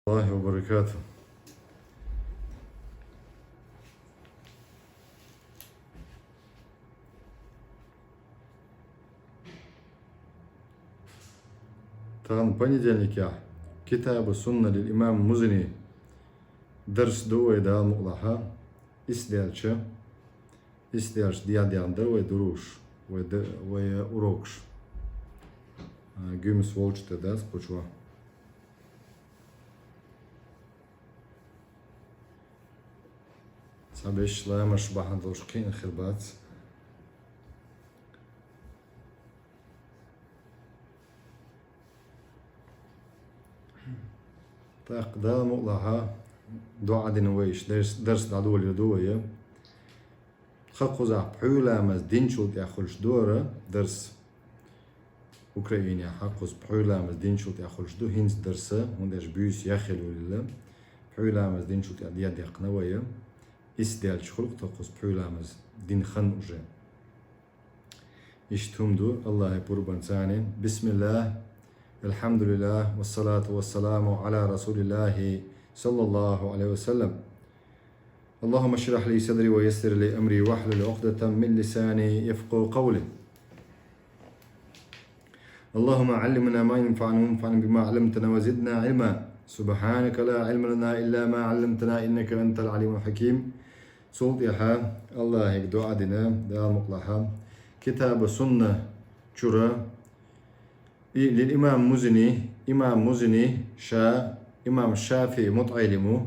الله وبركاته. تغن понедельник я. كتاب السنة للإمام المزني. درس دوي دا مقلحة. إسدالش ديان دوي دروش. وأروكش. Gümüs volçta ders počva. Sabeş lamaş bahan dolşkin khirbat. تقدام لها دعاء دنويش درس دعوة لدوية خقوزع بحولة مز دينشولت يأخلش دورة درس أوكرانيا حقوز بحولة مز دينشولت يأخلش دو هينز درسة وندش بيوس يأخلوا لله بحولة مز دينشولت يأدياد يقنوية إسدال شخلق تقوز بحولة مز دين خن أجا يشتهم دو الله يبربان ثاني بسم الله الحمد لله والصلاة والسلام على رسول الله صلى الله عليه وسلم. اللهم اشرح لي صدري ويسر لي أمري واحلل عقدة من لساني يفقهوا قولي. اللهم علمنا ما ينفعنا وانفعنا بما علمتنا وزدنا علما. سبحانك لا علم لنا إلا ما علمتنا إنك أنت العليم الحكيم. صوت يحا الله هيك دعاء دنا دعاء مقلحة كتاب سنة شرا للإمام مزني إمام مزني إمام الشافعي متعلمه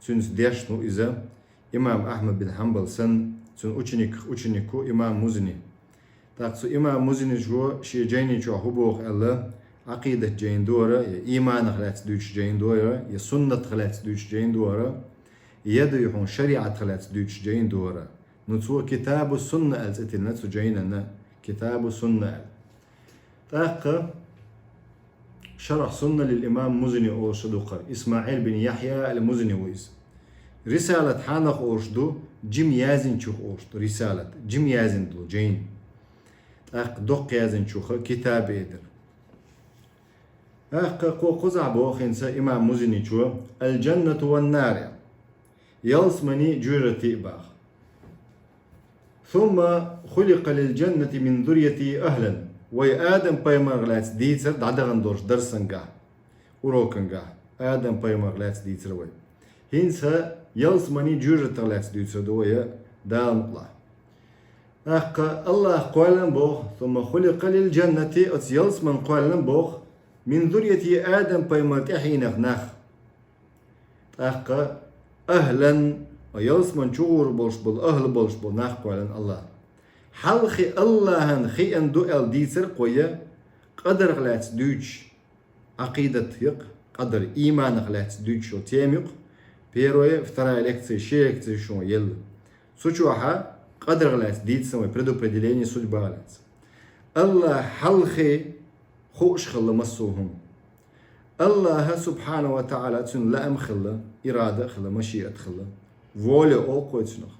سنس ديشنو إذا إمام أحمد بن حنبل سن أوچنيكو إمام مزني تاقصو إمام مزني جو شي جيني جو هبوخ الله عقيدة جين دورة يا إيمان خلات دوش جين دورة يا سنة خلات دوش جين دورة يديحون شريعة خلات دوش جين دورة نتسو كتاب السنة ألزتنا نتسو جيننا كتاب السنة تاق شرح سنة للإمام مزني أو صدوقة إسماعيل بن يحيى المزني ويز رسالة حانخ أورشدو جيم يازن شوخ أورشدو رسالة جيم يازن دو جين أق دق يازن شوخ كتاب إدر أق قوزع بوخنسا إمام مزني شو الجنة والنار يلسمني جورتي باخ ثم خلق للجنة من ذريتي أهلا وي آدم بايمر غلاتس ديتر دعدغن دورش درسنگا وروكنگا آدم بايمر غلاتس ديتر وي هينسا يلسمني جورت غلاتس ديتر دوية دال مقلا أقا الله قوالن بوخ ثم خلق للجنة أتس يلسمن قوالن بوخ من ذرية آدم بايمر تحينخ نخ أقا أهلا ويلسمن شغور بولش بول أهل بولش بول نخ قوالن الله حلخي الله خي ان دو ال ديتر قوية قدر غلات دوش عقيدة يق قدر إيمان غلات دوش و تيميق بيروي فترى لكتي شيكتي شو يل سوچوها قدر غلات ديتر ويبردو بديليني سوچ بالات الله حلخي خوش خل مسوهم الله سبحانه وتعالى تن لأم خل إرادة خل مشيئة خل وولي أو قويتنخ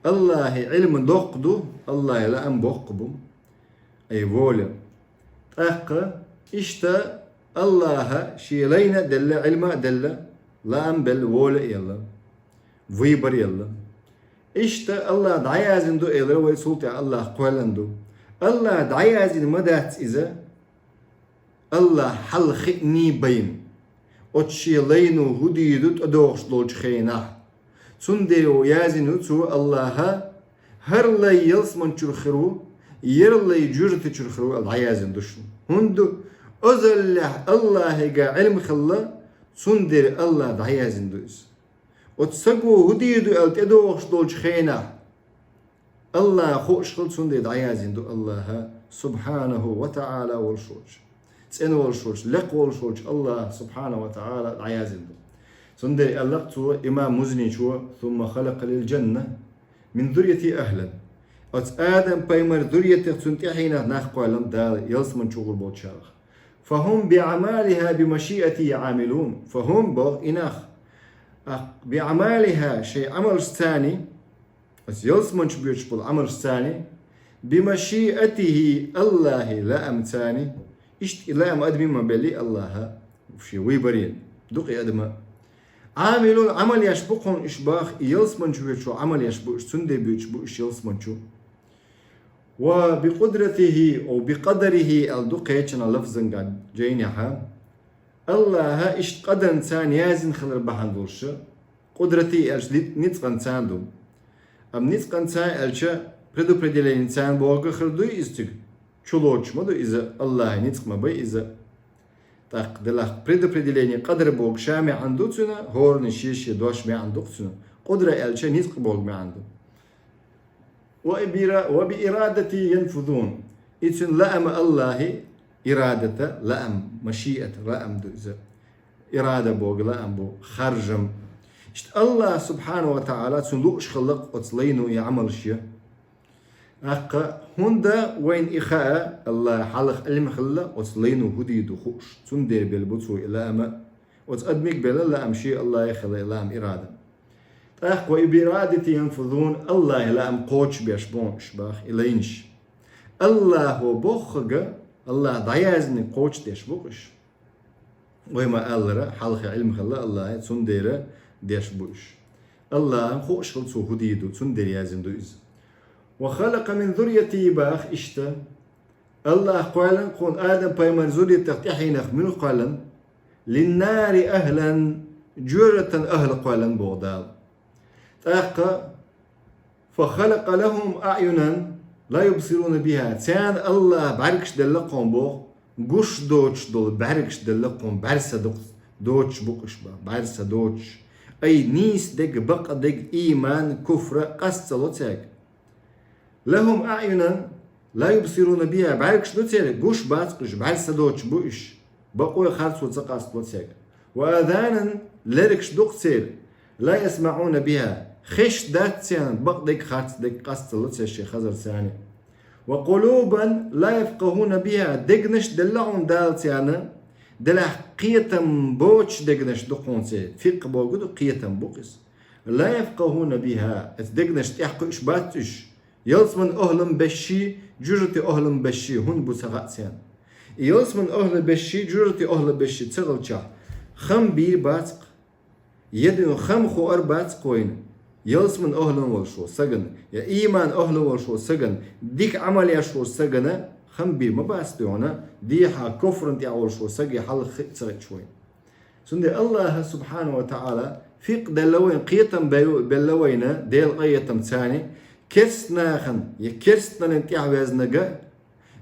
الله علم دقدو الله لا أم بقبو أي وولم أقا إشتا الله شيلينا دل علم دل لا أم بل وول يلا ويبر يلا إشتا الله دعيازن دو إلا ويسولتي الله قولندو الله دعيازن مدات إذا الله حل خئني بين أتشيلينو هديدو تدوغش دولش خينا سندرو يازنو تو الله هر لي يلسمن چرخرو ير لي جرت چرخرو العيازن دشن هندو أزل الله جا علم خلا سندر الله دعيازن دوس وتسقو هديدو التدوخش دولش خينا الله خوش خل سندر دعيازن دو الله سبحانه وتعالى والشوش تسأل والشوش لق والشوش الله سبحانه وتعالى دعيازن دو سندر ألقتو إمام مزني شو ثم خلق للجنة من ذرية أهلا أت آدم بايمر ذرية تنتحينا نخقو علم دال يلسمن شغل بوتشاخ فهم بعمالها بمشيئتي عاملون فهم بغ إناخ بعمالها شيء عمل ثاني أت يلسمن شبيوش بالعمل الثاني بمشيئته الله لا أم ثاني إشت لا أم أدمي ما بلي الله وشي ويبرين دق أدم عاملون عمل يشبقهم إشباخ يلس من شو عمل يشبق سندي بيشبق يلس من شو وبقدرته أو بقدره الدق يجنا لفظا قد جينها الله إيش قدر إنسان يازن خلر بحن دورش قدرتي أجلت نتقن ساندو أم نتقن سان ألشة преду определение إنسان بوجه خردو إستيق شلوش مدو إذا الله نتقم بي إذا تقدله преду определение قدر بوج شامع عنده تنا هورن شيش دوش مع عنده تنا قدرة ألشة نتق بوج مع عنده وبإرادتي ينفذون إذن لأم الله إرادته لأم مشيئة لأم دو إذا إرادة بوج لأم بو خرجم إشت الله سبحانه وتعالى تنلوش خلق وتلينو يعمل شيء أقا هندا وين إخاء الله حلق علم خلا وتلينو هدي دخوش تندير بالبطو إلى أما وتقدمك بلا لا أمشي الله يخلق إلى أم إرادة أقا وإبرادتي ينفذون الله إلى أم قوش بيشبون إشباخ إلينش الله هو بوخغ الله ضيازني قوش ديشبوش وما ألرا حلق علم خلا الله تندير ديشبوش الله خوش خلصو هديدو تندير يازن دوز وخلق من ذريتي باخ إشتا الله قالا قون آدم بايمان ذرية تحتحين من قالا للنار أهلا جرة أهل قالا بغدال تاقا فخلق لهم أعينا لا يبصرون بها تان الله باركش دلقهم بوغ قش دوش دول باركش دلقهم بارسا دوش بوكش بارسا دوش أي نيس دق بق دق إيمان كفر قصة لتاك لهم أعينا لا يبصرون بها بعركش دوتير قوش باتقش بعرسا دوش بوش بقوي خارس وتقاس لتاك وآذانا لركش دوقتير لا يسمعون بها خش داتيان بق دق خارس دق قصة لتاك شي خزر ثاني وقلوبا لا يفقهون بها دقنش دلعون دالتيانا دلع قيتم بوش دقنش دقونتي فيق بوغدو قيتم بوكس لا يفقهون بها دقنش تحقش باتش يلسمن أهلم بشي جرتي أهلم بشي هن بسغاتسيان يلسمن أهل بشي جرتي أهل بشي تغلچا خم بير باتق يدن خم خوار باتق وين يلسمن أهلم والشو سجن يا إيمان أهل والشو سجن ديك عمل يا شو سجن خم بير ما باستيونا ديها كفر انت أول شو سجي حل خيت شوين سند الله سبحانه وتعالى فيق دلوين قيتم بلوينا ديل قيتم ثاني كرستناخن يكرستن انت عوازنجا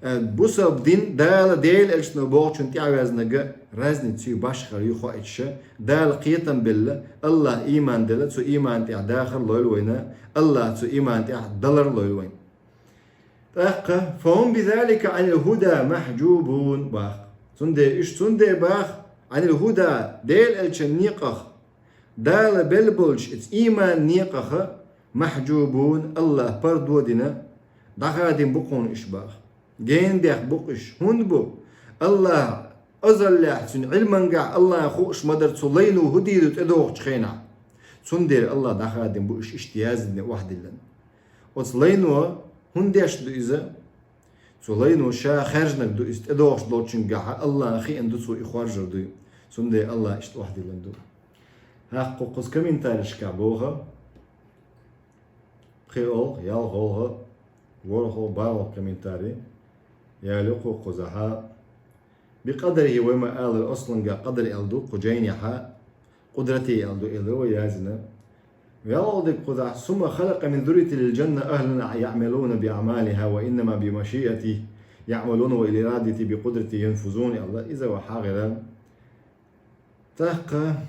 بوسب دين دال ديل الشنو بوش انت عوازنجا رازني تسيو باشخر يخو اتشا دال قيتم بالله الله ايمان دل تو ايمان تاع داخل لوينا الله تو ايمان تاع دولار لوين فهم بذلك عن الهدى محجوبون باخ سندي ايش سندي باخ عن الهدى ديل الشنيقخ دال بلبلش ايمان نيقخ محجوبون الله بردودنا دخادين بقون إشباخ جين ديخ بقش هندبو الله أزل لحسن علما قاع الله خوش مدر تلينو هديدو تدوخ تخينا سندير الله دخادين بقش اشتيازن واحد لن وتلينو هنديش دو إذا تلينو شا خرجنك دو إست تدوخ دوتشن قاع الله أخي اندو سو إخوارجر دو سندير الله اشت واحد لن دو هاقو قز كمين تارش كعبوها خيول يال غوها ورخو باو كمنتاري يالقو قزحا بقدره وما آل أصلا قدر ألدو قجينيحا قدرتي ألدو إلو يازنا يالدك قزح ثم خلق من ذرية للجنة أهلا يعملون بأعمالها وإنما بمشيئته يعملون وإرادتي بقدرتي ينفذون الله إذا وحاغلا تحقا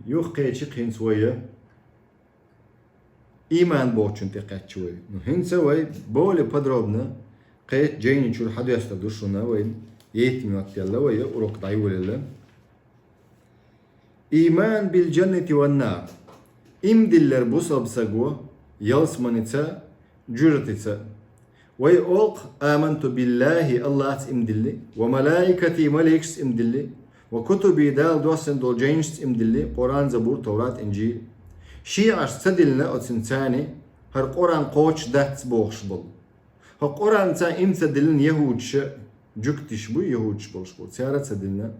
يوخي تشقين سوية إيمان بوچن تقعد شوي هن سوي بولي подробно قيت جيني شو الحدو يستدوشنا وين يتم يلا ويا وروك ضايول الله إيمان بالجنة والنار إم دلر بوصب سقوة يلسمنتا جرتتا ويقولق آمنت بالله الله إم دلي وملائكتي ملائكس إم دلي وكتبي دال دوسن دول جينش إم دلي قرآن زبور توراة إنجيل شيعة استدلنا أتنتاني هر قرآن قوش دات بوخش بل هر قرآن تا إمتدلن يهودش جكتش بو يهودش بلش بل سيارة تدلنا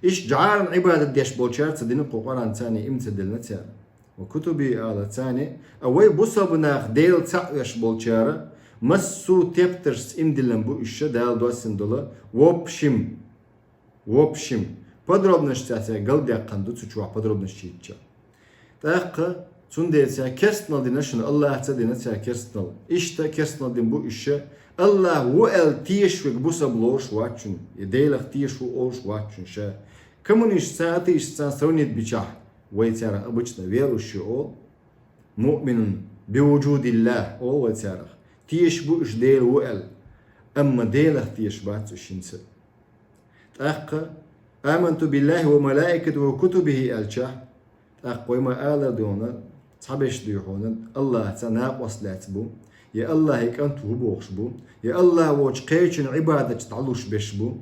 إيش جعار عبادة ديش بولشار تدين القرآن تاني امتدلنا تاني وكتبي على تاني أوي بصبناخ ديل تسعيش بولشار مسو تبترس امدلن بو إشا دال دوسن دولا وبشم подробно штатя галдя канду цучуа подробно штитча так цундеца керстнал динашн Аллах цадинаца керстнал ишта керстнал дин бу иша Аллах уэл тишвик бусаблош вачун идейлах тишу ош вачун ша коммуниш саатиш сан сравнит бичах вайтяра обычно верующий ол му'мин бивуджудиллах ол вайтяра тиш бу иш дейл уэл أما ديلخ تيش بات وشينسا تأقى آمنت بالله وملائكته وكتبه ألشاه تأقى وما آلر دونا تحبش ديوحونا الله تناق وصلات بو يا الله هيك أنتو بوخش بو يا الله ووش قيتشن عبادة تعلوش بش بو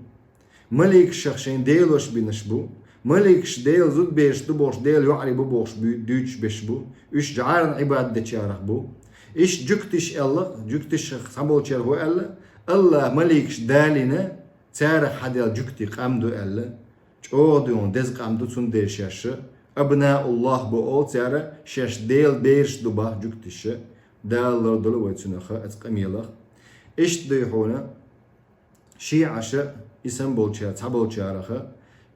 مليك شخشين ديلوش بينش بو مليكش ديل زود بيش دبوش ديل يعري بوخش دوش بش بو إيش جعارن عبادة تشارخ بو إيش جكتش الله جكتش خبول شرهو الله مليكش دالنا تارح حديل جكتي قامدو الله چودون دز قامدو تون ديشاش أبناء الله بو تارا شاش ديل بيرش دوبا جكتش دالر دلو ويتسنخا اتقميلخ إيش ديحونا شي عشاء اسم بولشار تابولشارخا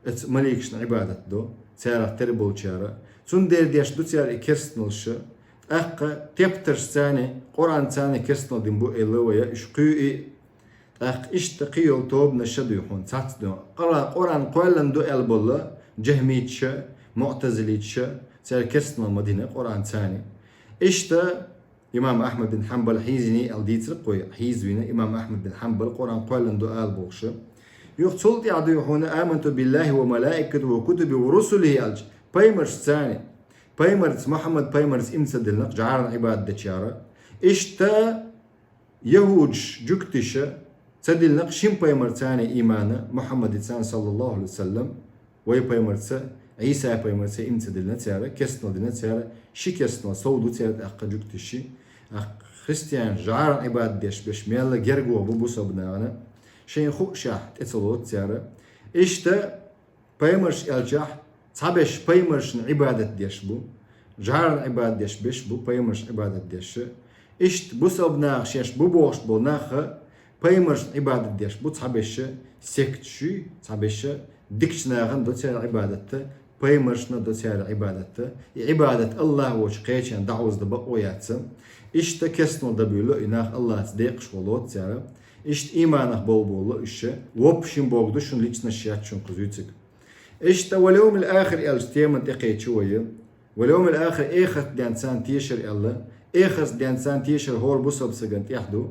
ات مليكش عبادة دو تارح تربولشارا تون دير ديش دو تارا كرستنلش أقا تبترش ثاني قرآن ثاني كرستنل دين بو إلويا إشقيئي أق إشتقيل توب نشدو يحون تعتدو قرآن قوالن دو ألبولا جهميتش معتزليتش تارا كرستنل مدينة قرآن ثاني إشتا إمام أحمد بن حنبل حيزني الديتر قوي حيزوينا إمام أحمد بن حنبل قرآن قوالن دو ألبوش يقتلت يعدو يحون آمنت بالله وملائكته وكتبه ورسله ألج بايمرش ثاني بايمرز محمد بايمرز امتدلنا جعارن عباد دچارا اشتا يهوج جكتشا تدلنا شين بايمر ثاني ايمانا محمد ثاني صلى الله عليه وسلم وي بايمرز عيسى بايمرز امتدلنا تارا كسنا دلنا تارا شي كسنا صودو تارا اقا جكتشي خريستيان جعارن عباد ديش بش ميلا جرقوا ببوسا بناغنا شين خوك شاح اتلوت تارا اشتا بايمرش الجاح صابش بايمرش عبادة ديش بو جعل عبادة ديش بش بو بايمرش عبادة ديش اشت بوس ابناغ شيش بو بوش بو ناخ بايمرش عبادة ديش بو صابش سكتشي صابش ديكش ناغن دو تيار عبادة بايمرشنا دو تيار عبادة الله وش قيتشان دعوز دبا وياتسم اشت كسنو دبيلو اناخ الله تديقش ولوت تيار اشت ايمانخ بول بولو اشت وبشن بوغدو شن ليچنا شيات شن قزويتك إيش واليوم الآخر الجتيمن تقيت شوية واليوم الآخر إخت دانسان تيشر الله إخت دانسان تيشر هور بوسب سجنت يحدو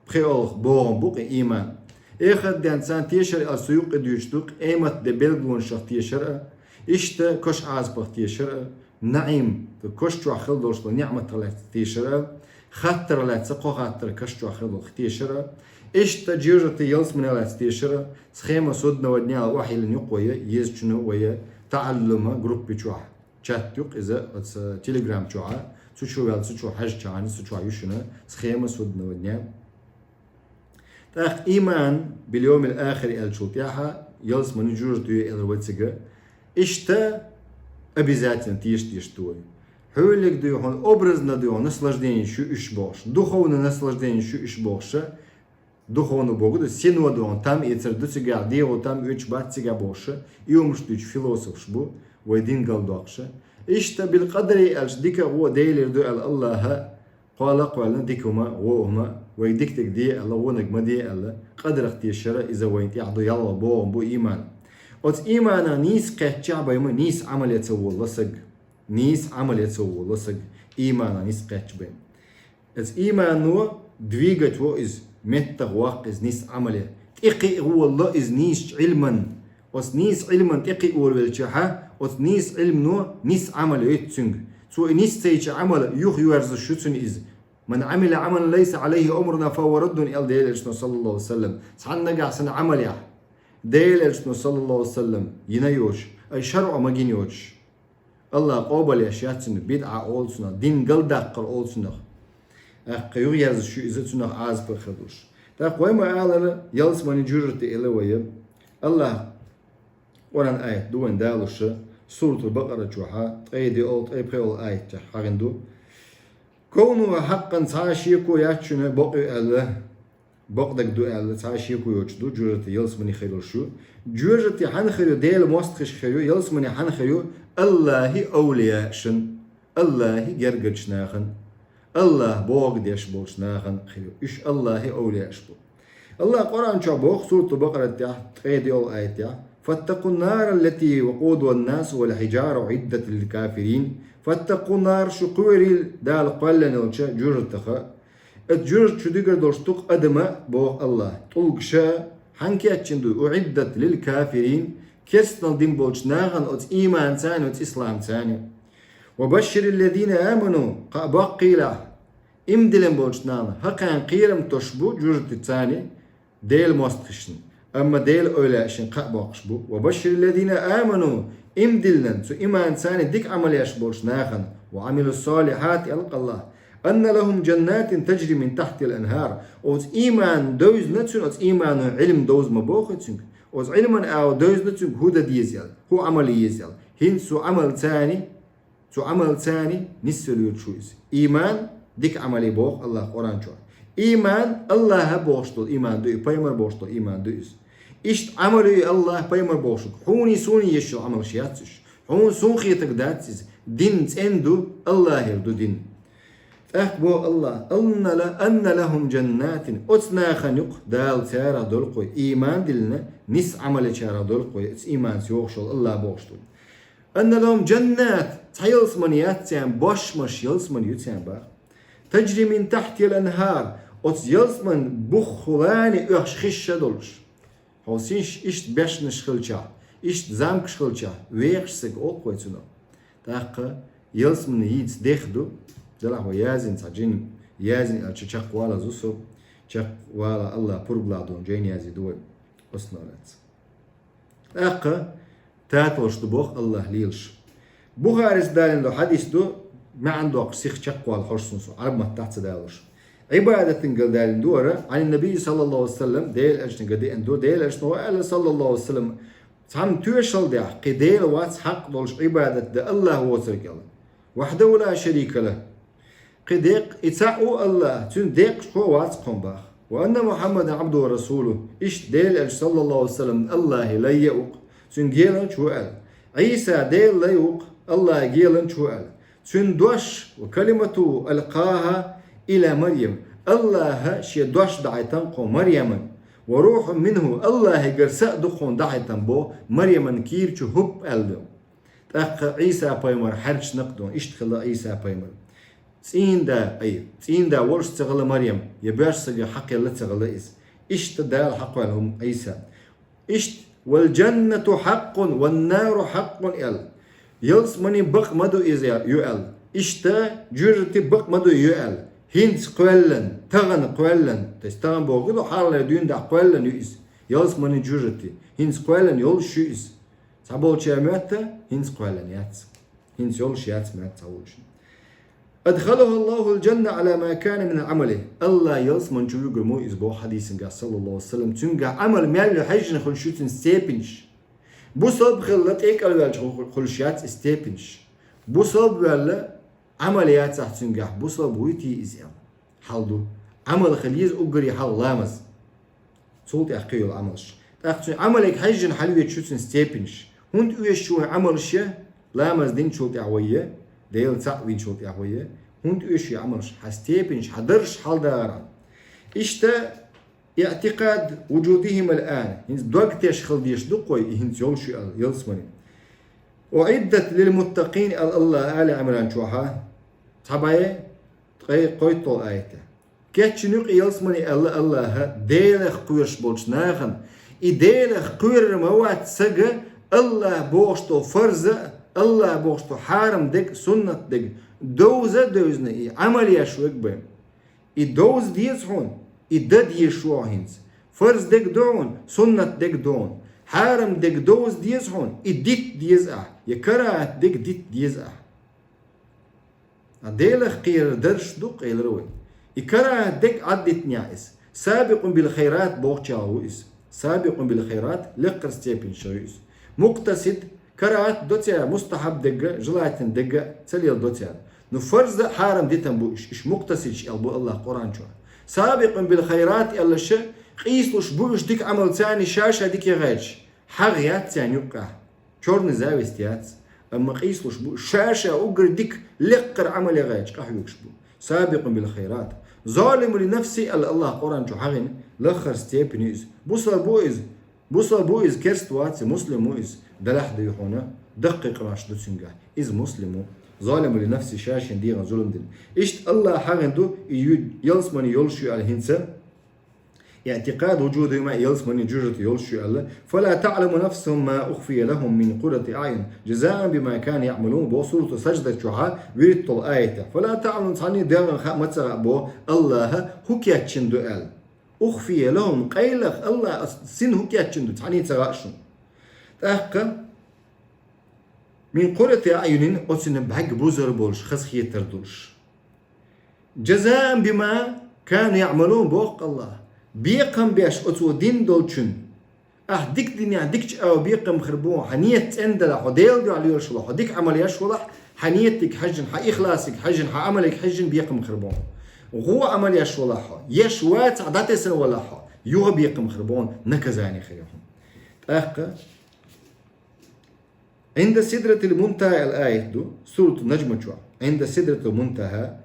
بخيولخ بوهم بوق إيمان إخت دانسان تيشر السيوق ديشتوق إيمت دبلغون شخ تيشر إشتا كش عازبخ تيشر نعيم كش جو خل دوش نعمة طلعت تيشر خطر لا تسقو خطر كش جو خل تيشر إشتا جيرت يلس من الاستيشرة سخيمة صدنا ودنيا وحي لنيقوية يزجنو ويا تعلمها جروب بيشوح شات يق إذا تيليجرام شوعة سوشو يال سوشو حاج شعاني سوشو عيوشنا سخيمة صدنا ودنيا تاخ إيمان باليوم الآخر الشوطياحة يلس من جورت يو الواتسجا إشتا أبي ذاتنا تيشتوي حولك ديوهون أبرزنا ديوهون نسلجدين شو إش بوش دخونا نسلجدين شو إش بوش Духовно Богу, да синуаду он там и церду цигар, део там үч бат цига боша, и умшту үч философ шбу, ويدين قلدوقشة إشتا بالقدر ألش ديكا هو ديلر دو الله قال قوالا ديكوما وهما ويديكتك دي الله ونك ما دي الله قدر اختيشرة إذا وينت يعضو يلا بو إيمان أت إيمانا نيس قهتشا بيما نيس عمل يتسوى لسق نيس عمل يتسوى لسق إيمانا نيس قهتش بيم أت إيمان نو двигать هو إز متى واقز نيس عمله تقي هو الله إز نيس علما أس نيس علما تقي هو الشحة أس نيس علم نو نيس عمله يتسنج سو نيس تيج عمل يخيرز شتون إز من عمل عملا ليس عليه أمرنا فهو رد إلى ديل صلى الله عليه وسلم سعنا نجع سنة عمل يا ديل صلى الله عليه وسلم ينيوش أي شرع ما جينيوش الله قابل يشياتنا بدعة أولسنا دين قلدا قر أولسنا قيور يرز شو إذا تنا عاز بخدوش تقوي ما على يلس من جرت إلى ويا الله وران آية دوين دالوش سورة البقرة جوحا تقيدي أول تقيبقي أول آية حاغندو كونوا حقا تعاشيكو ياتشنا بقي الله بقدك دو الله تعاشيكو يوجدو جورتي يلسمني خيرو شو جورتي حنخيرو ديل موستخش خيرو يلسمني حنخيرو الله أولياء شن الله جرجشناخن الله بوغ ديش بولشناخن خيرو إش الله أولياء شبو الله قرآن شابوخ سورة البقرة تقيدي أول آية فاتقوا النار التي وقودها الناس والحجارة عدة للكافرين فاتقوا النار شقوري دال قلن الشا جرتخا الجرت شو دقر دوشتق أدمى بوخ الله طلقشا حنكي أتشندو أعدت للكافرين كسنا دين بولش ناغن أت إيمان ثاني أت إسلام ثاني وبشر الذين آمنوا باقي له إمدلن بولش ناغن هكان قيرم تشبو جرت ثاني ديل مستخشن أما ديل أولاشن قباقش بو وبشر الذين آمنوا إمدلن سو إيمان ثاني ديك عمل يشبولش ناخن وعملوا الصالحات يلقى الله أن لهم جنات تجري من تحت الأنهار أوز إيمان دوز نتسون أوز إيمان علم دوز مبوختسون أوز علما أو دوز نتسون هو ديزيال هو عمل يزيال هن سو عمل ثاني نسلو يتشويز إيمان ديك عمل بوخ الله قرآن شو إيمان الله بوشتول إيمان دو بايمر بوشتول إيمان دوز إشت عملي الله بايمر بوشك حوني سوني يشو عمل شياتش حون سون خيتك داتسيز دين تندو الله يردو دين أخبو الله أن لهم جنات أتنا خنق دال تارا دولقوي إيمان دلنا نس عمل تارا دولقوي إيمان سيوخشل الله بوشتول أن لهم جنات تيلس من ياتسان باش مش يلس من يتسان باخ تجري من تحت الأنهار أت يلس من بخلاني أخشخش دولش هوسيش إشت باش نشخلشا إشت زامك شخلشا ويخش سك أوقوي تنو تاقا يلس من يدس ديخدو دلع هو يازن تاجين يازن الشاق والا زوسو شاق والا الله بربلادون جين يازي دوي أصنالات تاقا تاتوش دبوخ الله ليلش بوخارس دالين دو حديث دو ما عنده قصيخ شاق والا خرسنسو عرب ما تحت دالش عبادة تنقل دالين دورة عن النبي صلى الله عليه وسلم ديل أجن قدي أندو ديل أجن وقال صلى الله عليه وسلم تعم توشل ده قديل واتس حق دولش عبادة ده الله هو تركل وحده لا شريك له قديق إتاعو الله تون ديق شو واتس قنباخ وأن محمد عبده ورسوله إيش ديل أجن صلى الله عليه وسلم الله لا يوق تون جيلن شو قال عيسى ديل لا يوق الله جيلن شو قال تون دوش وكلمته ألقاها إلى مريم الله شي دوش دعيتنقو مريم وروح منه الله قرساء دخون دعيتنبو مريم كير شو هب ألدو تأخ عيسى بايمر حرش نقدون اشتخل عيسى بايمر تين دا ورش تغل مريم يباش سجي حق يلا تغل إيس اشت دا الحق لهم عيسى اشت والجنة حق والنار حق يلس مني بق مدو إزيا يؤل اشتا جرتي بق مدو يؤل هنس قولن تغن قولن تستغن بوغدو حالة دون دا قولن يؤس يلس مني جرتي هنس قولن يول شو إس سابول شاماتا هنس قولن ياتس هنس يول شياتس مات سابولش أدخله الله الجنة على ما كان من عمله الله يلس من جوجو مو إسبوع حديث صلى الله عليه وسلم تنجا عمل مال حيجن خلشوتن ستيبنش بوصب خلت إيك أولاد خلشيات ستيبنش بوصب ولا عمليات تحتنجح بوصب ويتي إزيام حلدو عمل خليز أجري حل لامز صوت أحكي العملش تأخذ عملك حيجن حلوية شوتن ستيبنش هند ويش شو عملش لامز دين شوت أحويه ديل تعوين شوت أحويه هند ويش عملش حستيبنش حدرش حل دارا إشتا اعتقاد وجودهم الآن هنز دوقت يشخل ديش دقوي هنز يولشي يلسمني وعدت للمتقين الله آل عمران شوها تبعي قويتو آيته كاتشنوق يلسمني الله ديلخ قويرش بولش ناغن ديلخ قوير موات سجا الله بوشتو فرزة الله بوشتو حارم دك سنة دك دوزنا عمل يشوك بهم دوز ديز هون إدد يشوع هنز فرز دك دون سنة دك دون حارم دك دوز ديز هون إديت ديز يكرات دك ديت ديز أديلخ قير درش دق إلروي يكرات دك عدت نعيس سابق بالخيرات بوغشاويس سابق بالخيرات لقر ستيبن شويس مقتصد كرات دوتيا مستحب دقة جلاتن دقة تليل دوتيا نفرز حارم ديتن بو إش مقتصد ألبو الله قرآن شو سابق بالخيرات يلا ش قيسلوش بوش ديك عمل ثاني شاشة ديك يغاج حاغيات ثاني يبقى شورن زاويستيات أما قيسلوش بو شاشة أقر ديك لقر عمل يغاج قحيوكش بو سابق بالخيرات ظالم لنفسي الله قرآن شو حاغين لخر ستيبنيز بوصل بو إز كرست واتس مسلم إز دلح ديحونا دقق راش دوتسنجا إز مسلم ظالم لنفسي شاشن ديغا ظلم دل إشت الله حاغن دو يلسمني يلشو على هنسا اعتقاد وجوده ما يلسمني جوجة يلشو على فلا تعلم نفسهم ما أخفي لهم من قرة أعين جزاء بما كان يعملون بوصولة سجدة شعاء ويرت الآية فلا تعلم تصاني ديغا خاء متسرع بو الله هكياتشن دو أل أخفي لهم قيلخ الله سن هكياتشن دو تصاني تسرعشن تأخذ من قرة أعين أتسن بحق بوزر بولش خسخية تردوش جزاء بما كان يعملون بوق الله بيقم بيش أتو دين دولشن ديك دنيا ديكش أو بيقم خربون حنيت أندل حديل دو عليه شلح ديك عملياش شلح حنيتك حجن إخلاصك حجن عملك حجن بيقم خربون وهو عملياش شلح يشوات عدات سنة ولا يوه بيقم خربون نكزاني خيرهم أخا عند سدرة المنتهى الآية دو سورة النجم شو عند سدرة المنتهى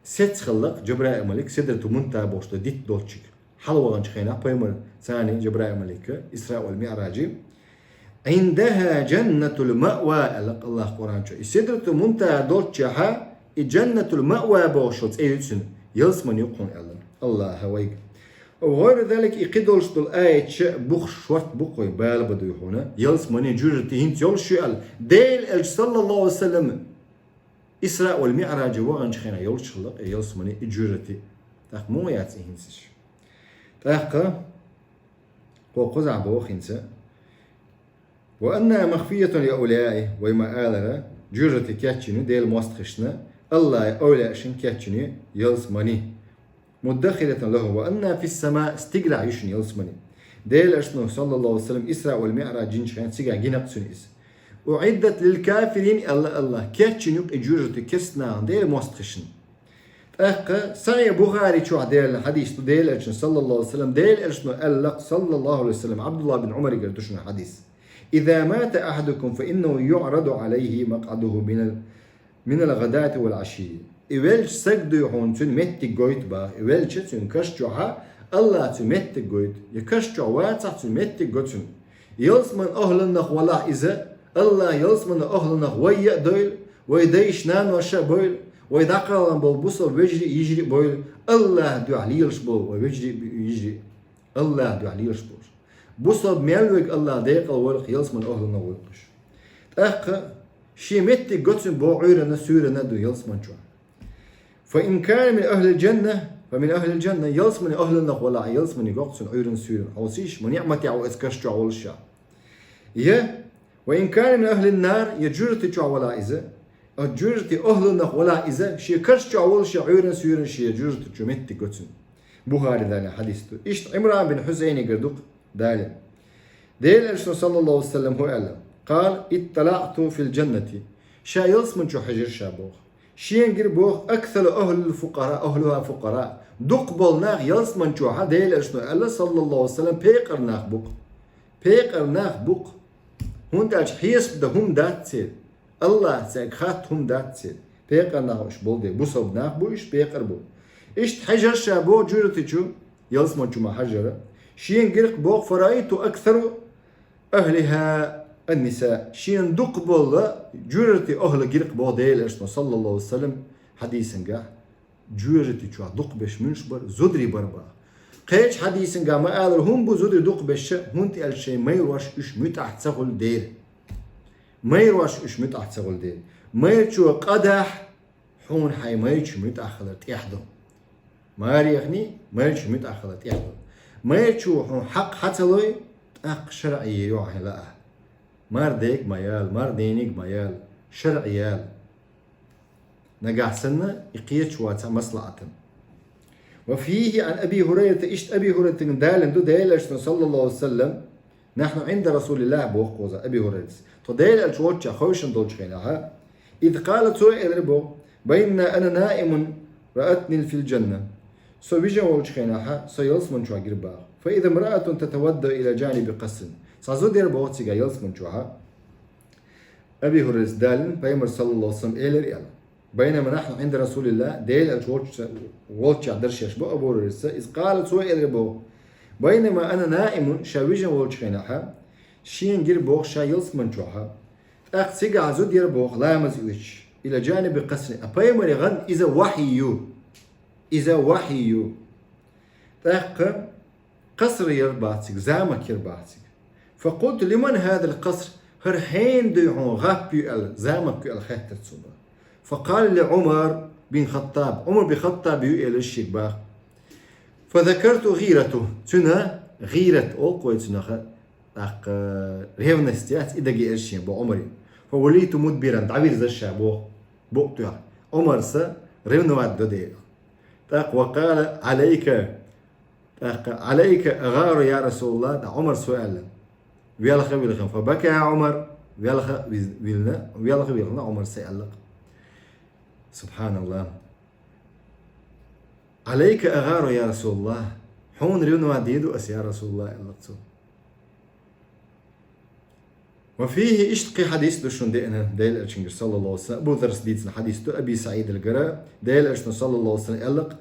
ست خلق جبرائيل ملك سدرة المنتهى بوشتو ديت دولتشك حلوة غنش خينا بيمر ثاني جبرائيل ملك إسراء والمعراج عندها جنة المأوى الله قرآن شو سدرة المنتهى دولتشها جنة المأوى بوشت أيوتسن يلسمن يقون الله هويك وغير ذلك يقدرش الآية بخ شورت بقوي بال بدو يهونا يلس مني جورتي هنت يلش ديل صلى الله عليه وسلم إسراء والمعراج وغنش خينا يلش خلق يلس مني جورتي تاخ مو ياتي هنسش تاخ وقزع بوخنسا وأنها مخفية لأوليائه وما آلنا جورتي كاتشنو ديل مستخشنا الله أولياء شن كاتشنو يلس مني مدخلة له وأن في السماء استقلع يشن يلسمني ديل أشنو صلى الله عليه وسلم إسراء والمعراج جنشان سيقع جنق سنئس أعدت للكافرين الله كاتشن يق إجورة كسنا ديل مستخشن أخ سعي بخاري شو ديل حديث ديل أشنو صلى الله عليه وسلم ديل أشنو ألق صلى الله عليه وسلم عبد الله بن عمر قال حديث إذا مات أحدكم فإنه يعرض عليه مقعده من الغداة والعشي إيوالش سجدو يحون تون متى جويت با إيوالش تون كشجوها الله تون متى جويت يكشجو واتح تون متى جوتون يلسمن أهلنا ولا إذا الله يلسمن أهلنا ويا دويل ويديش نان وشا بويل ويدقلن بالبصر ويجري يجري بويل الله دو عليلش بول ويجري يجري الله دو عليلش بول بصر ميلوك الله ديقل ولق يلسمن أهلنا ولقش أخ شي متى جوتون بو عيرنا سورنا دو يلسمن شو فإن كان من أهل الجنة فمن أهل الجنة يلسمن أهل النخ ولا يلسمن يقصن عيرن سورن أوسيش من يعمتي أو إسكشت أول شيء وإن كان من أهل النار يجرت ولا إذا أجرت أهل النخ ولا إذا شيء كشت أول شيء عيرن سورن شيء جرت جمت قصن بخاري ذا حديثه إيش عمران بن حسين يقردق دال الرسول صلى الله عليه وسلم هو قال اطلعت في الجنة شا يلسمن شو حجر شابوخ شين قربوخ أكثر أهل الفقراء أهلها فقراء دقبل ناخ يلسمن شوها ديل أشنو الله صلى الله عليه وسلم بيقر ناخ بوق هون داش حيس بده هم دات سيد الله سيخات هم دات سيد بيقر ناخ إش بول دي بوصب ناخ بو إش بيقر بو إش حجر شابو جورتي شو يلسمن شو ما حجر شين قرق بوق فرأيت أكثر أهلها النساء شين دقبل جورتي أهل جرق بوديل إرسنا صلى الله عليه وسلم حديثن قا جورتي شو دقبش منشبر زدري بربا قيش حديثن قا ما قال هم بو زدري دقبش هون تقال شيء ما يروش إش متعت سغل دير ما يروش إش متعت سغل دير ما يرشو قدح حون حي ما يرشو متأخلت يحضو ما يريخني ما يرشو متأخلت يحضو ما يرشو حون حق حتلوي أق شرعي يوعي لأه مارديك ميال ماردينيك ميال شرعيال نقع سنة يقيت واتا مصلحة وفيه عن أبي هريرة إشت أبي هريرة دالن دو دايلش صلى الله عليه وسلم نحن عند رسول الله بوق وزا أبي هريرة تديل الشوتش خوشن دولش خيناها إذ قالت سوء إدربو بين أنا نائم رأتني في الجنة سو بيجا ولش خيناها سيلس من شو عقربا فإذا امرأة تتودى إلى جانب قصر سازو دير بوتسيغا يلس من شوها أبي هريرة دالن بيمر صلى الله عليه وسلم إلى ريال بينما نحن عند رسول الله ديل الشوتش ولش عدرش يشبه أبو هريرة إذ قالت سوء إدربو بينما أنا نائم شاويجا ولش خيناها شين جير بوخ شايلس من شوها أخ سيجا عزو دير بوخ لا مزيوش إلى جانب قصر أبايمر يغن إذا وحيو تاق قصر يرباتك زامك يرباتك فقلت لمن هذا القصر هرحين ديعون غابي زامك الخاتر تصبر فقال لعمر بن خطاب عمر بن خطاب يؤل الشيباخ فذكرت غيرته تنا غيرة أوقوي تنا أق ريفنستيات إذا جي إرشين بو عمري فوليت مدبرا تعبير ذا الشعب بوقتها عمر سا ريفنوات ددي تاق وقال عليك أغار يا رسول الله عمر سؤال ويلخ فبكى يا عمر ويلخ عمر سألق سبحان الله عليك أغار يا رسول الله حون ريفنوات ديدو أس يا رسول الله ألقتو وفيه اشتقي حديث دشون دينا ديل ارشنجر صلى الله عليه وسلم ابو ذر سديتنا حديث ابي سعيد القراء ديل ارشن صلى الله عليه وسلم قالك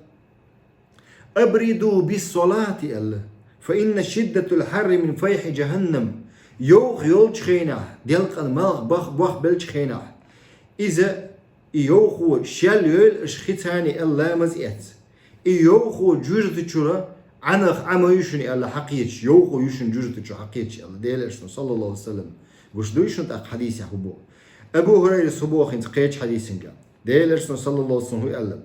ابردوا بالصلاة الله فإن شدة الحر من فيح جهنم يوخ يولج خينع ديلق الملغ بخ بلج خينع إذا يوخو شال يول اشخيتاني الله مزئت يوخو جوجت تشورا عنخ عما يشني الله حقيتش يوخو يشن جوجت تشو حقيتش الله ديل ارشن صلى الله عليه وسلم وش دويشون تاق حديث يحبو أبو هريرة صبوخ انت قيتش حديثنجا ديلرسون صلى الله عليه وسلم هو قال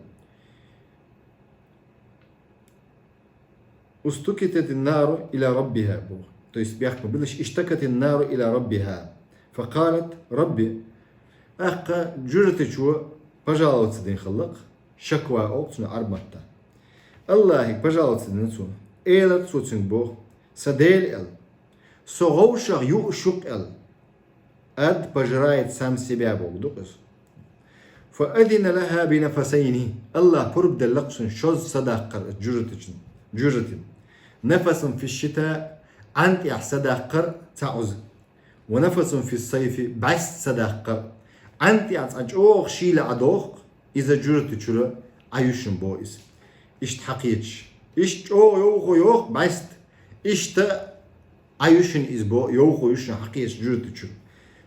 استكتت النار إلى ربها بو تويس بيحكم بلش اشتكت النار إلى ربها فقالت ربي أخا جرت شو بجالت سدين خلق شكوى أوقتنا عربتا الله بجالت سدين سون إيلت سوتسن بو سديل ال سوغوشا يؤشق ال أد بجرايت سام سباب وقدقس فأذن لها بنفسين الله برب دلقسن شوز صداقر جرتن نفس في الشتاء أنت صداقر تعوز ونفس في الصيف بس صداقر أنت أجوخ شيل عدوخ إذا جرت شرا عيوشن بويس إشت حقيتش إشت يوخ بس إشت عيوشن إزبو يوخو يوشن حقيتش جرت شرا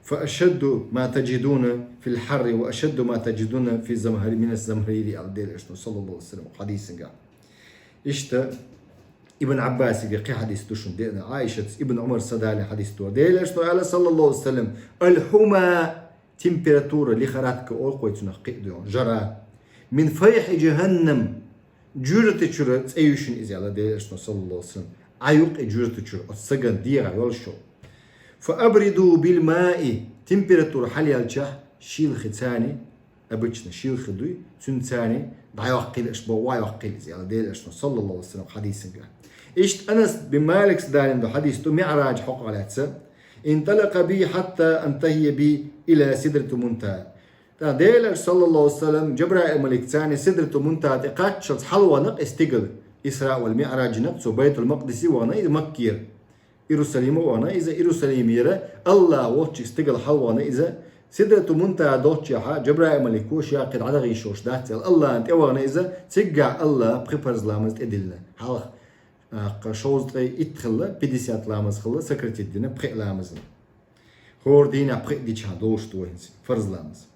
فأشد ما تجدون في الحر وأشد ما تجدون في الزمهر من الزمهريري الدير صلى الله عليه وسلم حديث قال إشتا ابن عباس قال حديث تشون دينا عائشة ابن عمر صدالي حديث تو دير قال صلى الله عليه وسلم الحمى تمبراتورة اللي خراتك أول قويتنا قيدون جرى من فيح جهنم جرت شرط أيوشن إزي على دير صلى الله عليه وسلم عيوق جرت شرط السجن ديرا يولشو فأبردوا بالماء تمبراتور حالي الجاه شيل ختاني أبتشنا شيل خدوي تنتاني ضعي وقيل إشبه واي وقيل زي على ديل إشنا صلى الله عليه وسلم حديث قال إشت أنس بن مالك سدالين دو حديث تو معراج حق على حساب انطلق بي حتى انتهي بي إلى سدرة منتهى ديل صلى الله عليه وسلم جبرائيل ملك ثاني سدرة منتهى تقاتشت حلوة نق استقل إسراء والمعراج نقص بيت المقدس وغنى مكير إيروساليم وانا إذا إيروساليم يرى الله واتش استقل حوانا إذا سدرة منتهى دوتشها جبرائيل ملكوش ياقد على غيشوش دات الله أنت وانا إذا تجع الله بخبرز لامز إدلنا حال شوز إدخل بديسيات لامز خلا سكرت الدين بخي لامزنا هور دينا بخي ديشها دوش توينس فرز لامز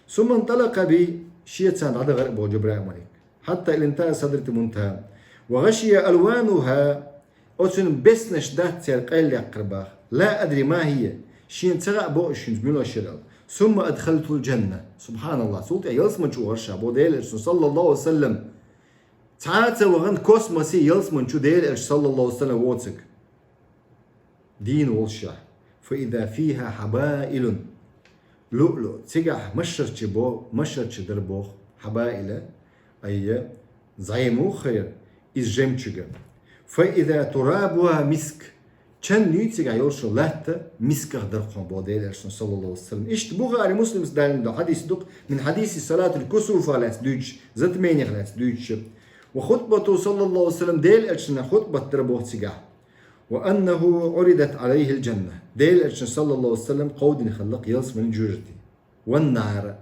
ثم انطلق بي شيتان على غرب جبرائيل ملك حتى الانتهى سدرة منتهى وغشي ألوانها أتون بس نشدات قيل يقربا لا أدري ما هي شين ترى بوشين ملو شرال ثم أدخلت الجنة سبحان الله سولت يلسمن شو غرشا بو ديل صلى الله عليه وسلم تعاتا وغن كوسمسي يلسمن شو ديل صلى الله عليه وسلم ووتسك دين والشاه فإذا فيها حبائل لؤلؤ تقع مشرش بو مشرش دربوخ حبائل أي زعيمو خير إز جمشجا فإذا ترابها مسك كان نيتي قاعد يرشوا لهتا مسكه درقهم بوديل أرسل صلى الله عليه وسلم إيش بخاري مسلم سدان ده حديث دق من حديث صلاة الكسوف على دوتش زت ميني على دوتش وخطبته صلى الله عليه وسلم ديل أرسل خطبة تربوت سجاه وأنه عرضت عليه الجنة ديل أرسل صلى الله عليه وسلم قود خلق يلص من جرتي والنار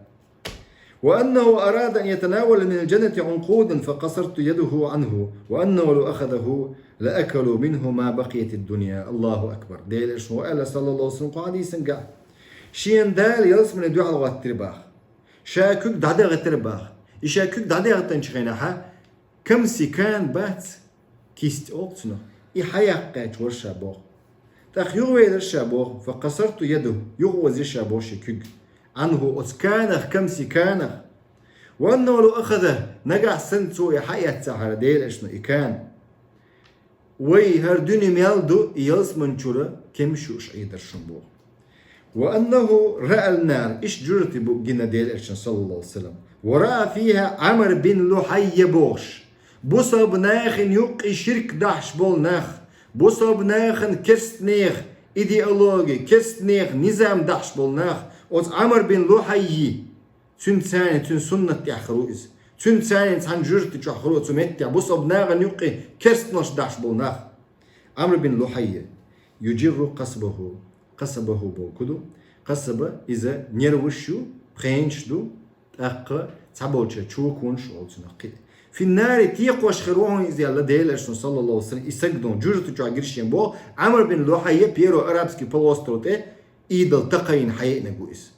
وأنه أراد أن يتناول من الجنة عنقودا فقصرت يده عنه وأنه لو أخذه لأكلوا منه ما بقيت الدنيا الله أكبر ديل إيش وقال صلى الله عليه وسلم قاعد يسنقع شين دال يلص من الدعاء والترباخ شاكك دعدة الترباخ يشاكك دعدة التنشخينها كم سكان بات كيست أوتنا يحيق قاش ورشابوخ تأخ يغوي الشابوخ فقصرت يده يغوز الشابوخ شكك عنه أتكانخ كم سكانخ وأنه لو أخذه نقع سنتو يحيات سحر ديل إشنا إكان وي هردوني ميالدو يلس منشورة كم شوش عيدر شنبوه وأنه رأى النار إيش جرتي بقنا ديل إشنا صلى الله عليه وسلم ورأى فيها عمر بن لحي بوش بصب ناخن يقي شرك دحش بول ناخ بصب ناخن كست نيخ إيديولوجي كست نيخ نظام دحش بول ناخ أوز عمر بن لحي تون ثاني تون سنة تأخروز تون ثاني تان جرت تأخروز تمتع بصب ناخن يقي كست نش دحش بول ناخ عمر بن لحي يجر قصبه بوكدو قصبه إذا نيروشو بخينشدو أق تعبوتش تشوكونش أوتنقل في النار تيقوش خروهم إذا الله ديلش صلى الله عليه وسلم يسجدون جرت تجاجرشين بو عمر بن لحي بيرو أرابسكي بلوستروتي إيدل تقين حيئنا جويس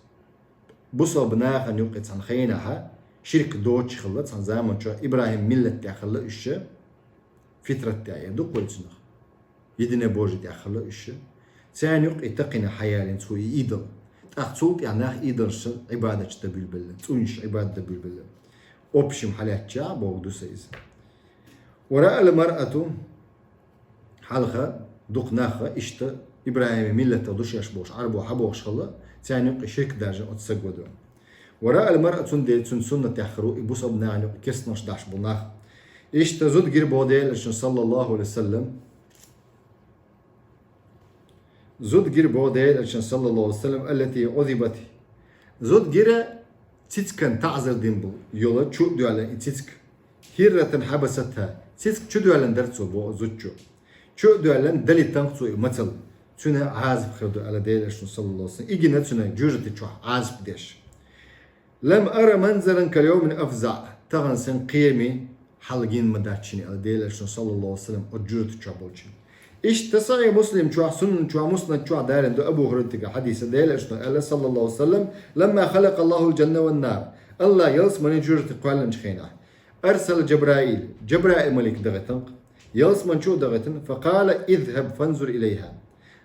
بصل بناخ أن يوقت عن خينها شرك دوتش خلت عن زمان شو إبراهيم ملة تأخلى إيش فترة تاعي دوق ولتنخ يدنا بوجي تأخلى إيش ثاني يوق يتقين حياة لنسوي إيدل تأخذوك يعني إيدل شل عبادة تبيل بالله تونش عبادة تبيل بالله أبشم حالات شعب وقدو سيز ورأى المرأة حلقة دوق ناخة إشتا إبراهيم ملة تدوش يشبوش عربو حبوش خلا ثاني يوق شرك درجة أتسجودون ورأى المرأة ديل سنة تأخرو إبوس أبناء كسنش داش بناخ إشتا زود جير بوديل صلى الله عليه وسلم زود جير بوديل صلى الله عليه وسلم التي عذبت زود جير تيتكن تعذر دينبو يولا شو ديالا تيتك هيرة حبستها تيتك شو ديالا درتسو بو زوجو شو ديالا دلي تنقصو مثل تنا عازب خردو على ديل صلى الله عليه وسلم إجينا تنا جوجتي شو عازب ديش لم أرى منظرا كاليوم أفزع تغن سن قيمي حلقين مداتشيني على ديل صلى الله عليه وسلم وجوجتي شو بولشين إيش تصعي مسلم شو سنن شو مسند شو دارن دو أبو هريرة حديث ديل صلى الله عليه وسلم لما خلق الله الجنة والنار الله يلس من جرت قالن خينا أرسل جبرائيل ملك دغتن يلس من شو دغتن فقال اذهب فانظر إليها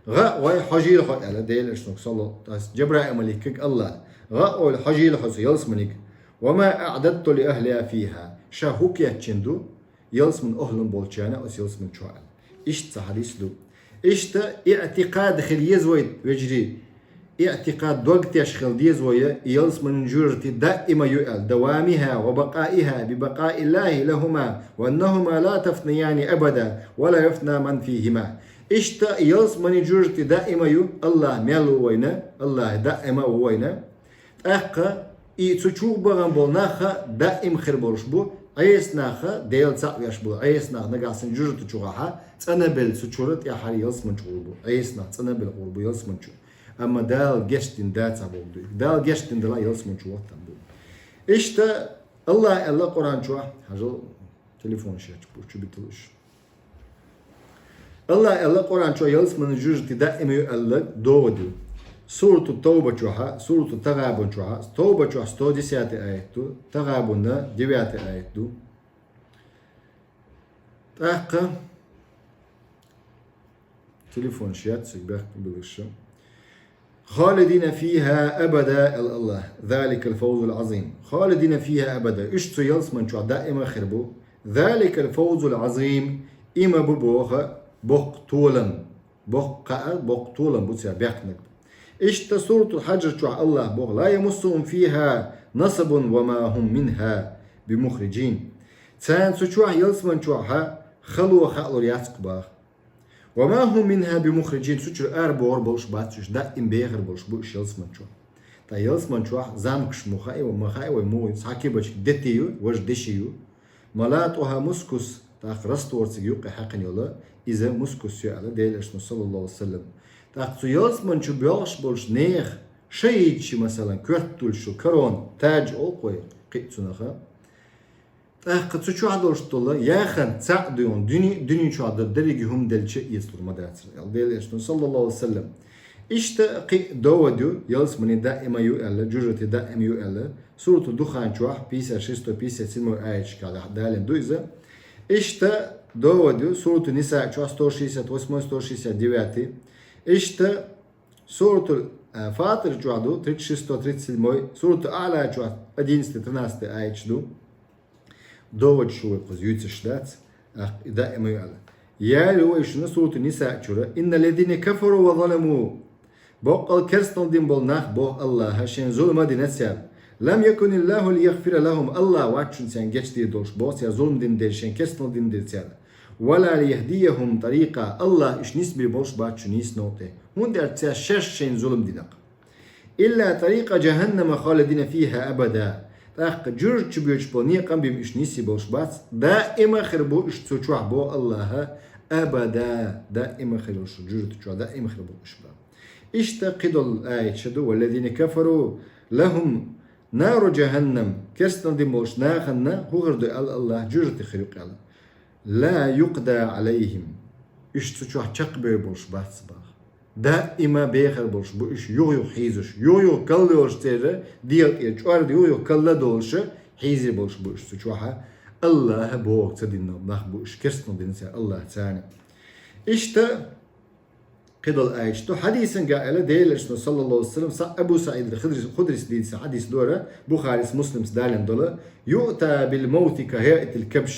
غا وي حجيل على ديل صلى جبرائيل ملك الله غا والحجيل يلس منك وما أعددت لأهلها فيها شاهوك يتشندو يلس من أهل بولشانا يلس من شوال إيش حديث دو إيش اعتقاد خليزوي وجري اعتقاد وقت يشخل ديزوي يلس من جرتي دائما يؤل دوامها وبقائها ببقاء الله لهما وأنهما لا تفنيان أبدا ولا يفنى من فيهما إيش يلس من جرتي دائما الله ميلو وينا الله دائما وينا أخا تشوف بغن بولناخا دائم خربورش بو أيسناخا ديل تساويش بو أيسناخ نقاسن جرت تشوغها تنبل سچورت يا حري يلس من شغلبو أيسنا تنبل قربو يلس من شو أما دال جشتين دات عبودو دال جشتين دلا يلس من شو وقتن إيش الله قرآن شو حاجة تليفون شيء شو بيطلش الله قرآن شو يلس من جرت دائما يقلق دودو سورة التوبة شوها سورة التغابن شوها توبة شوها 110 آياتو تغابن 9 آياتو تحقق تليفون شات سيباك بالغشة خالدين فيها أبدا الله ذلك الفوز العظيم خالدين فيها أبدا إيش يلس من شو دائما خربو ذلك الفوز العظيم إما ببوخ بقتولا بقتولا بوتسيا بيحكنك إيش سورة الحجر شو الله بوخ لا يمسهم فيها نصب وما هم منها بمخرجين تان سوچوا يلس من شوها خلو خالو ياتك باخ وما هم منها بمخرجين سوتشر بور بولش باتش دا إم بيغر بولش بوش يلسمن شو تا يلسمن شو زامكش مخاي ومو ساكي بش دتيو وش دشيو ملاتوها مسكوس تا رستورس يوقع حقن يلا إذا مسكوس يعلى ديلش صلى الله عليه وسلم تا يلسمن شو بيولش بولش نيخ شيء شي مثلا كرتول شو كرون تاج أوقوي قيتسونخا قد شو عدوش طلّا يا خن تعدون دني شو عدد درجي هم دلشة يصير مدرسة ديل إشتون صلى الله عليه وسلم إشتاقي دودو يلس مني دائما يؤلا جرتي دائما يؤلا سورة الدخان شوح بيسا شستو بيسا سلمو آيش كذا دالين دويزة إشتا دودو سورة النساء شوح ستورشيسة واسمو ستورشيسة ديواتي إشتا سورة فاطر شوحدو تريتشستو تريتسلموي سورة أعلى شوح أدينستي ترناستي آيش دو دوج شو يقص يتشدات دائما يعلى يا لو إيشنا سورة النساء شورا إن الذين كفروا وظلموا بقى الكرستون دين بالناخ بو الله هشين ظلم دين سير لم يكن الله ليغفر لهم الله واتشن سان جتشتي دوش بوس يا ظلم دين ديشين كرستون دين دين سير ولا ليهديهم طريقة الله إيش نسبي بوش باتشن يسنوته هون دير تسير شين ظلم دينك إلا طريقة جهنم خالدين فيها أبدا تاق جرج بيوش بونية قام بيم إش نيسي بوش بات دائما خربو إش تشوح بو الله أبدا دائما خربو جرج تشوح دائما خربو إش بات إش تقدل الآية شدو والذين كفروا لهم نار جهنم كرستن دي موش ناخنا هو غردو الله جرج تخريق الله لا يقضى عليهم إش تشوح تقبل بوش بات صباح دائما بيخر بولش bu iş yo hizir yo kallıyor tere diye çuar diyor yo kalla dolşu hizir bolş bu iş çuha Allah bu tadinna nah bu iş kesin dinse Allah tane işte قدل آيشتو حديثا قال ديلش صلى الله عليه وسلم أبو سعيد الخدري ديس حديث دورة بخاري مسلم دالن دولا يؤتى بالموت كهيئة الكبش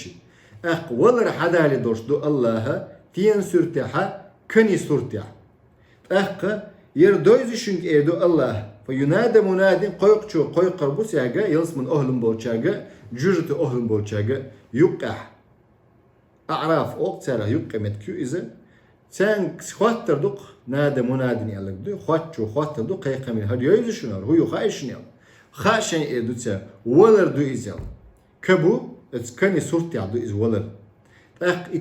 ولر حدا لدورش دو الله تين سرتها كني سرتها يردويز شنك إيدو الله فينادى مناد قيقشو قربوس ياغا يلسمن أهلم بولشاغا جرت أهلم بولشاغا يقع أعراف أوقتها يقع متكو إذا سان خواتر دوق نادى مناد يالك دو خواتر دوق قيقا من هاد يويز شنار هو يخايشن يال خاشن إيدو تسا ولر دو إزيال كبو اتكاني سورتي عدو إز ولر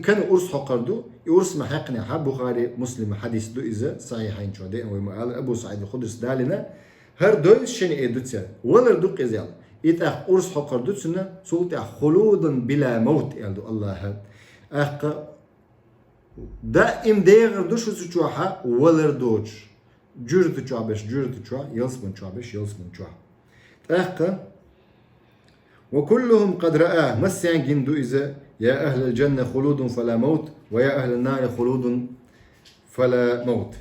كان أرس حقردو يورس محقنا حب بخاري مسلم حديث دو إذا صحيحين شو ده ومقال أبو سعيد الخدري دالنا هر دوز شن إدوتيا ولا دوق إزيال إتأخ أرس حقردو سنة سلطة خلودا بلا موت يالدو الله دائم ديغر دوش سوچوها ولا دوج جرت چوابش يلسمن چوابش وكلهم قد رآه مسيان جندو إذا يا أهل الجنة خلود فلا موت ويا أهل النار خلود فلا موت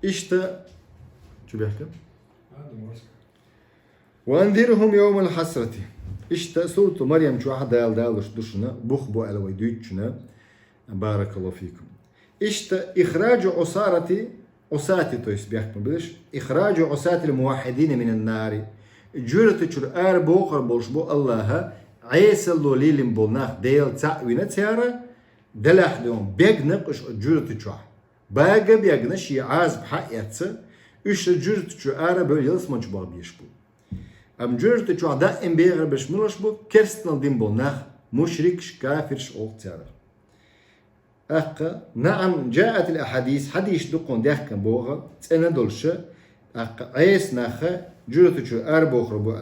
إشتا شو بيحكي وأنذرهم يوم الحسرة إشتا سورة مريم شو واحد دالش دوشنا بخبو على ويدويتشنا بارك الله فيكم إشتا إخراج عصاتي تويس بيحكي بلش إخراج عصاة الموحدين من النار جرت شر بوخر بولش بو الله عيسى لوليلم بولناخ ديل تعوينة تيارة دلح لهم بيجنقش جرت شر باقي بيجنش يعاز بحقيقته إيش جرت شر böyle yalsmanç bağ biyişbu. Am jurت شر da en beğer beşmulaş bu kerstnal din bolnach مشرك كافر شوق تيارة. نعم جاءت الأحاديث حديث دقون ديحكم بوغا تسألنا دولشة عيس ناخه جرت شر بوخر بو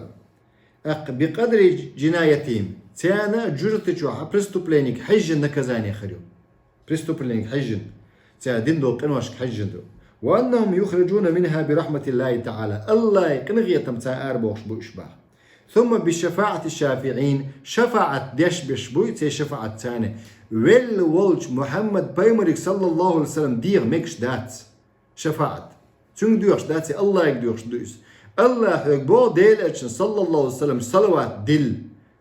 بقدر جنايتهم تانا جرت شو بريستوبلينيك حجن نكزاني خريو بريستوبلينيك حجن تا دين دو قنواش حجن دو وانهم يخرجون منها برحمة الله تعالى الله يقنغي تمتا اربوش بو اشباح ثم بشفاعة الشافعين شفاعة ديش بشبوي تي شفاعة تاني والولج محمد بايمريك صلى الله عليه وسلم دير ميكش دات شفاعة تون ديوش داتي الله يقديوش دويس الله يقبو ديل اتشن صلى الله عليه وسلم صلوات دل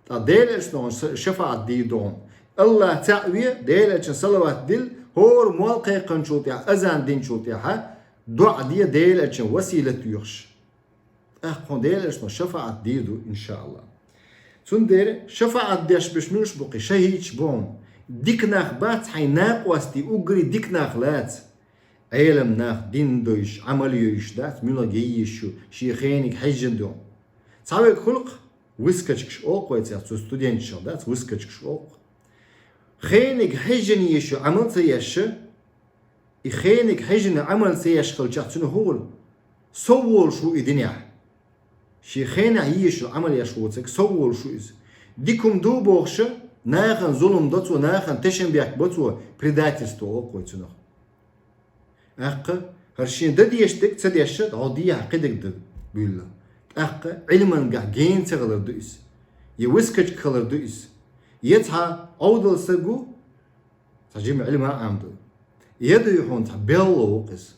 تا ديل اتشن شفاعة دي دون الله تعوي ديل اتشن صلوات دل هور موالقي قنشوتيا ازان دين شوتيا دعا دي ديل اتشن وسيلة يوش اخون ديل اتشن شفاعة دي دو ان شاء الله تون دير شفاعة ديش بشميش بقي شهيج بون ديك ناخ بات حي ناق واستي أجري ديك ناخ لات علم ناخ دين دويش عمل يوش دات ميلا جيشو شيخينك حجن دو صعب خلق ويسكتش أوق ويتسيا سو ستودينت شو دات ويسكتش أوق خينك حجن يشو عمل سياش خينك حجن عمل سياش خلشات شنو هول سوول شو الدنيا شي خينا يشو عمل يشوتك سوول شو إز ديكم دو بوخش ناخن ظلم دتو ناخن تشن بيك بتو предательство أوق ويتسنو أق هرشين دديشتك تديشت عودية عقدك دد بيلا أق علما قا جين تغلر دويس يوسكج خلر دويس يتها عودل سجو تجمع علمها عمدو يدو يحون تبيلو وقس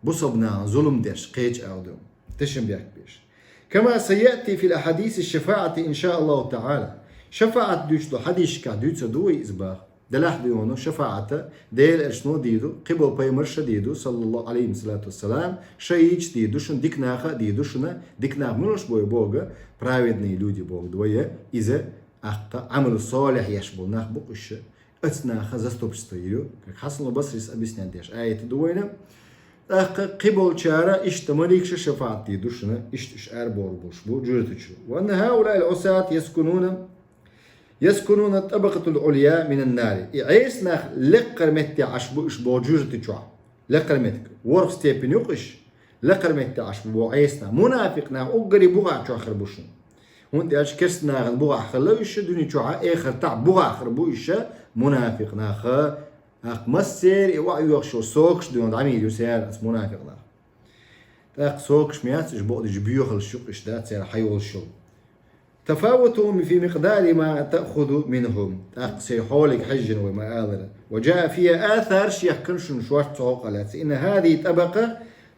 بصبنا ظلم ديش قيج أعدو تشن بيك بيش كما سيأتي في الأحاديث الشفاعة إن شاء الله تعالى شفاعة دوشتو حديث كادوتس دوي إزباغ دلاح ديونو شفاعة ديل اشنو ديدو قبل بيمرش ديدو صلى الله عليه والسلام شيء ديدو شن ديكناخا ديدو شنا ديكناخ منوش بوي بوغا праведные люди بوغ دوية إذا أخطأ عمل صالح يشبه ناخ بقش أتناخا زستوبستيرو كك حسن البصري أبسنان ديش آية دوينا أخ قبل شارع اشتمليكش شفاعة ديدو شنا اشتشعر بوربوش بو جرتشو وأن هؤلاء العساة يسكنون الطبقة العليا من النار عيس ناخ لقر متي عشبو إش بوجوزة تشوع لقر متك ورق ستيبن يقش لقر متي عشبو عيسنا منافقنا أقري بوغا تشوع خربوشن هون دي أشكرس ناخ بوغا خلوش دوني تشوع آخر تاع بوغا خربوش منافقنا خا أخ مسير يوعي يخشو سوكش دون عميل يسير اس منافقنا تاق سوكش ميات إش بوغ دي بيوخ الشوق إش دات سير حيو الشوق تفاوتوا في مقدار ما تأخذ منهم أقصي حولك حجا وما آذر وجاء فيها آثار شيخ كنشن شوات تعقلات إن هذه طبقة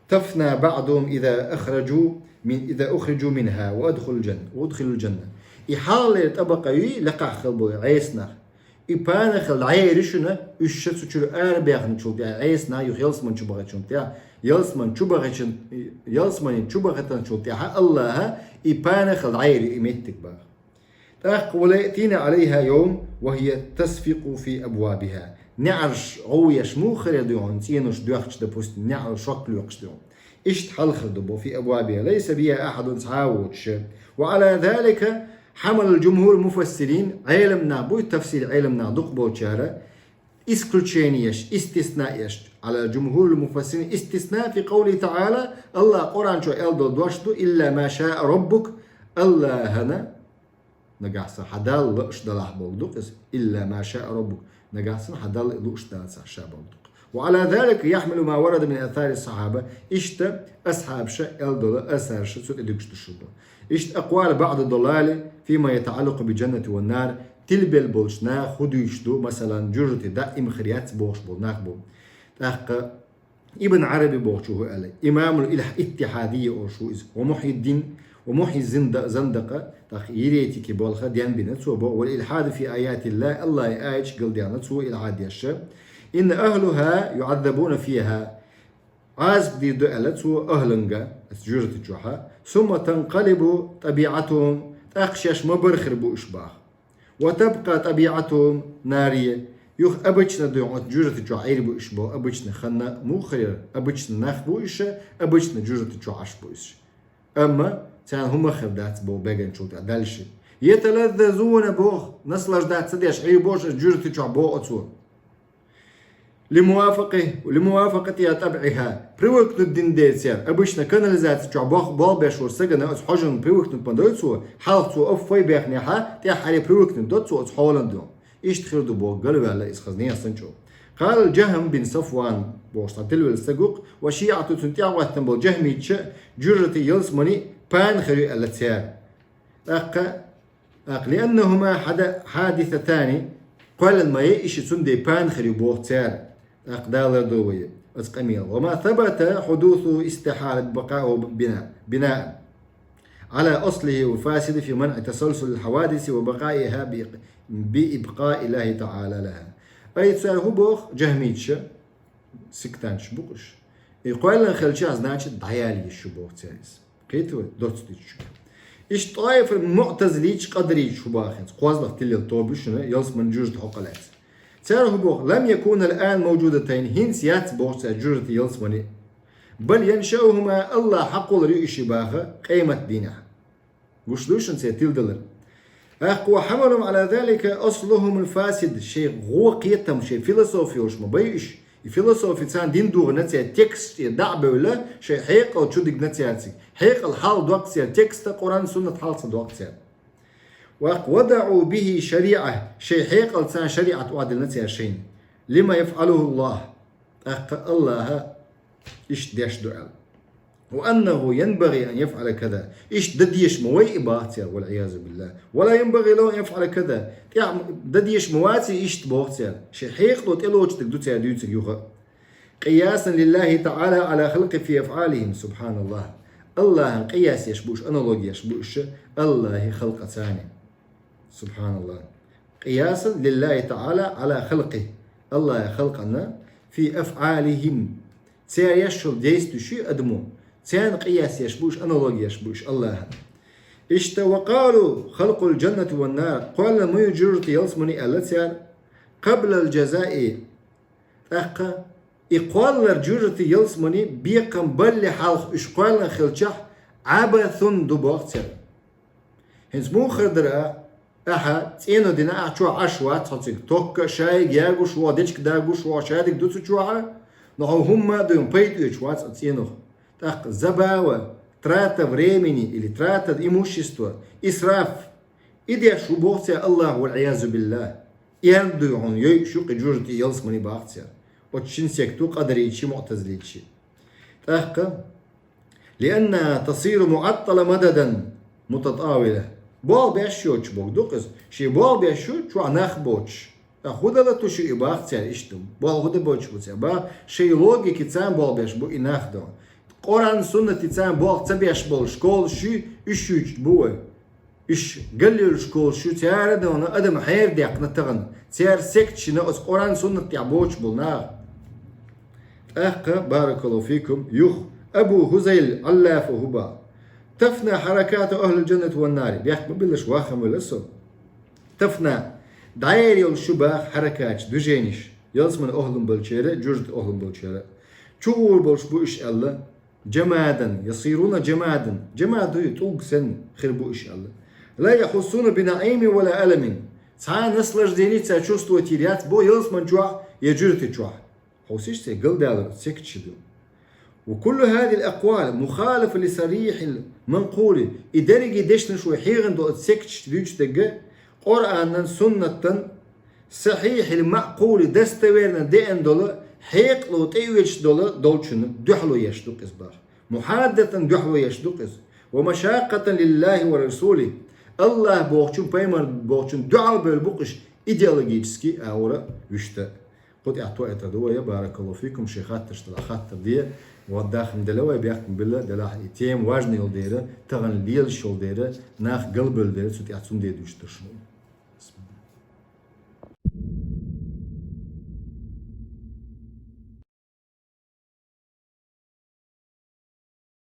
تفنى بعضهم إذا أخرجوا منها وأدخلوا الجنة إحال طبقة لقع خلبو عيسنا إبان خل عيرشنا إشت سوتشلو أربعة نشوف عيسنا يخلص من شبغة شنتيا يلسمن شبغة شنتيا الله إبان خل عير إمتك بقى ويأتينا عليها يوم وهي تصفق في أبوابها نعرش عويش مو خردون تينوش دوخش دبوست نعرش شكل يقشدون إشت حلخ دبو في أبوابها ليس بها أحد تعاوش وعلى ذلك حمل الجمهور المفسرين علمنا بو التفسير علمنا دقبو شارة إسكلتشينيش استثنائيش على جمهور المفسرين استثناء في قوله تعالى الله قرآن شو ألدو دوشتو إلا ما شاء ربك الله هنا نقاس حدال لقش دلح بوغدوك إلا ما شاء ربك نقاس حدال لقش دلح بوغدوك وعلى ذلك يحمل ما ورد من أثار الصحابة إشت أصحاب شاء ألدو أثار شاء إدوكش تشبه إشت أقوال بعض الضلال فيما يتعلق بالجنة والنار تلبل بولشنا خدوشدو مثلا جرت دائم خريات بوش بولناك بول تاق ابن عربي بوشو قال إمام الاتحادية أو شو ومحي الدين ومحي زندقة تاق يريتي كي بولخا ديان بنتسو والإلحاد في آيات الله آيش قل ديانتسو إلحاد يشا إن أهلها يعذبون فيها عازب دي دقلتسو أهلنغا جرت جوحا ثم تنقلب طبيعتهم تاقشش مبرخر بو إشباخ وتبقى طبيعتهم نارية يخ أبتشنا دعوت جرت جعير بو إشبو أبتشنا خنا مو خير أبتشنا ناخ بو إشا أبتشنا جرت جعش بو إشا أما تان هم خردات بو بيجن شو تعدلش يتلذذون بوخ نصلش دات سديش عي بوش جرت جع بو أتو لموافقتها تبعها بريوكت الدين ديتسير أبشنا كاناليزات جعباخ بالبش ورسجنا أس حجن بريوكت بندوتسو حالتسو أفوي بيخنيها تيحري بريوكت دوتسو أس حولن دو إيش تخردو بو قالوا على إسخزنيا سنشو قال الجهم بن صفوان بوشتا تلو السجوق وشيعة تنتيع واتنبو جهمي تش جرتي يلسمني بان خري الاتسير لأنهما حادثتان قال ما يئش سندي بان خري بوختير أقدال دوية أسقميل وما ثبت حدوث استحالة بقائه بناء على أصله وفاسد في منع تسلسل الحوادث وبقائها بإبقاء الله تعالى لها أي تسأل هو بوخ جهميتش سكتانش بوكش يقول لنا خلشي أزناش دعيالي الشبوخ تسالس كيتو دوتستيش إيش طائف المعتزليش قدريش شباخن قوازلق تلي الطوبش يلس من جوج حقلات تعرف بوخ لم يكون الآن موجودتين هنس يات بوخ جرت يلسمني بل ينشأهما الله حقول رئيش باخا قيمة دينها وشلوشن سيتيل دلر أخو حملهم على ذلك أصلهم الفاسد شيء هو قيتهم شيء فيلسوفي وش ما بيش الفيلسوفي تسان دين دوغ نتيا تكست دعبه ولا شيء حيق أو تشدق نتياتي حيق الحال دوقت تكست قرآن سنة حال صدوقت وضعوا به شريعة شيء حيق التسان شريعة وعدل نتيا شيء لما يفعله الله الله إيش داش دعاء وأنه ينبغي أن يفعل كذا إيش دديش موي إباحتيا والعياذ بالله ولا ينبغي له أن يفعل كذا دديش مواتي إيش تبوحتيا شي حيق لو تلوش تقدوتيا ديوتك يوخا قياسا لله تعالى على خلق في أفعالهم سبحان الله الله قياس يشبوش أنالوجي يشبوش الله خلق ثاني سبحان الله قياسا لله تعالى على خلقه الله خلقنا في أفعالهم تيار يشل ديستو شي أدمو تيان قياس يشبوش أنالوجي يشبوش الله وقالوا خلق الجنة والنار قال ما يجرت يلسمني التيار قبل الجزاء أقا إقوال الجرت يلسمني بيقم بل حالخ إشقال خلشح عبث دبوغتر هنس مو خدرة أحا تينو دينا أحشو عشوات تحطيك توك شاي جاغو شوا ديشك داغو شوا شادك دوتو شوا نحو هما دوم بيتو يشوات تينو так забава, трата времени или трата имущества, исраф, идеш уборция Аллаху аль-язу билlah. Ианду он йой шук джурти ялсмани бахтия. Очень секту قدريتشي معتزليتشي. так لأنها تصير معطلة مددا متطاولة. بول بيشوش بوغدوكس شي بول بيشوش شو عناخ بوش. خود لا توشي إباختيا إشتم. بول خود بوش بوتيا. با شي لوجي كتسان بول بيش بو إناخ دون. قرآن سنة تسان بوق تبيش بول شكول شو إيش بوه إيش قلل شكول شو تيار دونا أدم حير ديق نتغن تيار سكت شنا أس قرآن سنة تعبوش بولنا بارك الله فيكم يخ أبو هزيل علاف وهبا تفنى حركات أهل الجنة والنار بيحكم بلش واخم ولسو تفنى داير الشباخ حركات دجينش يلزمن أهلم بالشيرة جرد أهلم بالشيرة شو بولش بوش الله جمادا يصيرون جمادا جماد يطوق سن خربو إش الله لا يحسون بنعيم ولا ألم ساعة نسلج ديني تشوست وتيريات بو يلس من جوع يجرت جوع حوسيش تقل دالر سكت شدو وكل هذه الأقوال مخالفة لصريح المنقول إداري دشنا شوي حيغن دو سكت شدو تجا قرآن سنة صحيح المعقول دستويرنا دين دولا حيق لو تيويش دولشن دحلو يشدق إصبار محادثة دحلو يشدق إص ومشاقة لله ورسوله الله بوغشون بيمر بوغشون دعا بالبقش إيديولوجيسكي أورا وشتا قد أعطوا أتدوية بارك الله فيكم شيخات تشتغل خاطر دي وداخل دلوي بيحكم بالله دلاح إتيم واجني الديرة تغن ليل شول ديرة ناخ قلب الديرة سوتي أعطون دي دوش تشمو